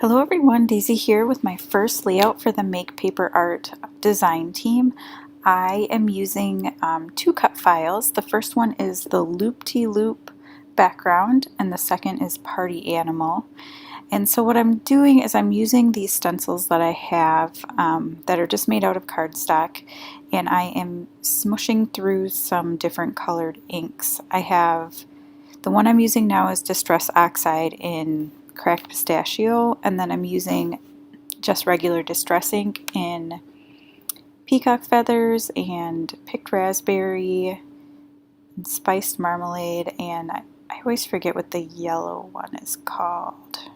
Hello everyone, Daisy here with my first layout for the Make Paper Art design team. I am using two cut files. The first one is the loop-de-loop background and the second is Party Animal. And so what I'm doing is I'm using these stencils that I have that are just made out of cardstock, and I am smushing through some different colored inks. The one I'm using now is Distress Oxide in Cracked Pistachio, and then I'm using just regular Distress ink in Peacock Feathers and Picked Raspberry and Spiced Marmalade, and I always forget what the yellow one is called.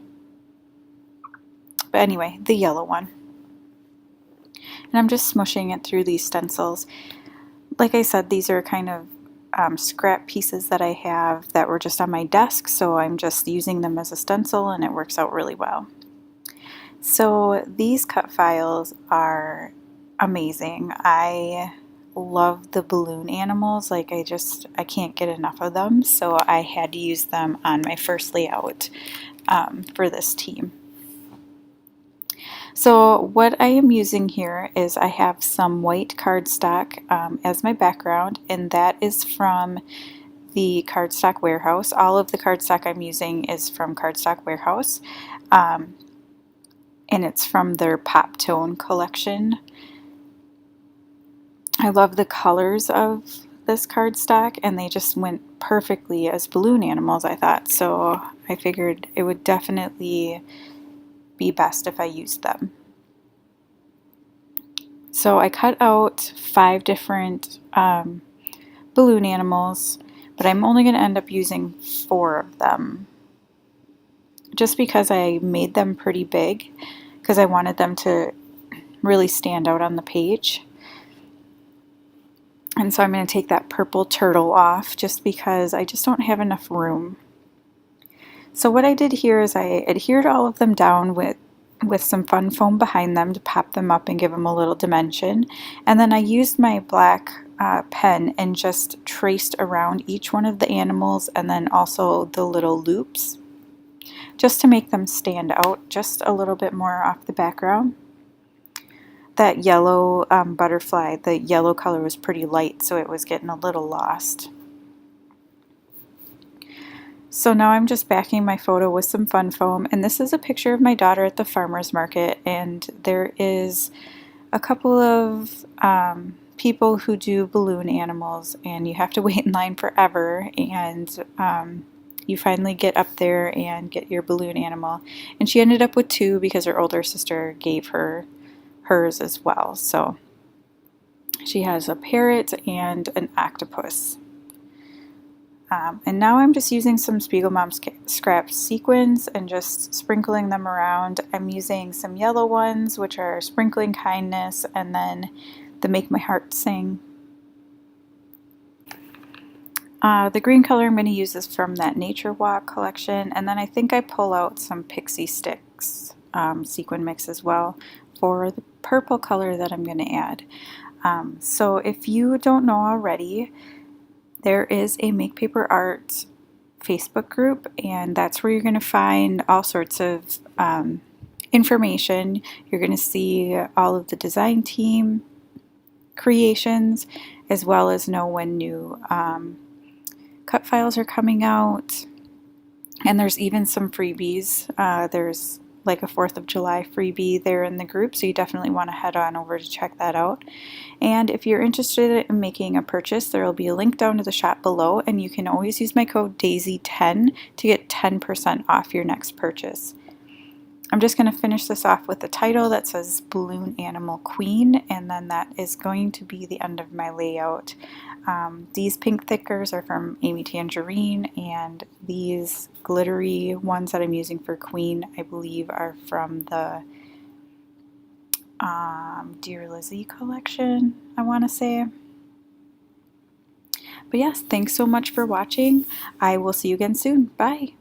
But anyway, the yellow one. And I'm just smushing it through these stencils. Like I said, these are kind of scrap pieces that I have that were just on my desk, so I'm just using them as a stencil and it works out really well. So these cut files are amazing. I love the balloon animals. Like I can't get enough of them, so I had to use them on my first layout for this team. So what I am using here is I have some white cardstock as my background, and that is from the Cardstock Warehouse. All of the cardstock I'm using is from Cardstock Warehouse, and it's from their Pop Tone collection. I love the colors of this cardstock, and they just went perfectly as balloon animals, I thought. So I figured it would definitely be best if I used them. So I cut out 5 different balloon animals, but I'm only going to end up using 4 of them just because I made them pretty big because I wanted them to really stand out on the page. And so I'm going to take that purple turtle off just because I just don't have enough room. So what I did here is I adhered all of them down with some fun foam behind them to pop them up and give them a little dimension. And then I used my black pen and just traced around each one of the animals and then also the little loops just to make them stand out just a little bit more off the background. That yellow butterfly, the yellow color was pretty light, so it was getting a little lost. So now I'm just backing my photo with some fun foam, and this is a picture of my daughter at the farmer's market, and there is a couple of people who do balloon animals, and you have to wait in line forever, and you finally get up there and get your balloon animal. And she ended up with 2 because her older sister gave her hers as well. So she has a parrot and an octopus. And now I'm just using some Spiegel Mom scrap sequins and just sprinkling them around. I'm using some yellow ones, which are Sprinkling Kindness, and then the Make My Heart Sing. The green color I'm going to use is from that Nature Walk collection, and then I think I pull out some Pixie Sticks sequin mix as well for the purple color that I'm going to add. So if you don't know already, there is a Make Paper Art Facebook group, and that's where you're going to find all sorts of information. You're going to see all of the design team creations, as well as know when new cut files are coming out. And there's even some freebies. There's like a 4th of July freebie there in the group, so you definitely want to head on over to check that out. And if you're interested in making a purchase, there will be a link down to the shop below, and you can always use my code DAISY10 to get 10% off your next purchase. I'm just going to finish this off with the title that says Balloon Animal Queen, and then that is going to be the end of my layout. These pink thickers are from Amy Tangerine, and these glittery ones that I'm using for Queen, I believe, are from the Dear Lizzie collection, I want to say. But yes, thanks so much for watching. I will see you again soon. Bye!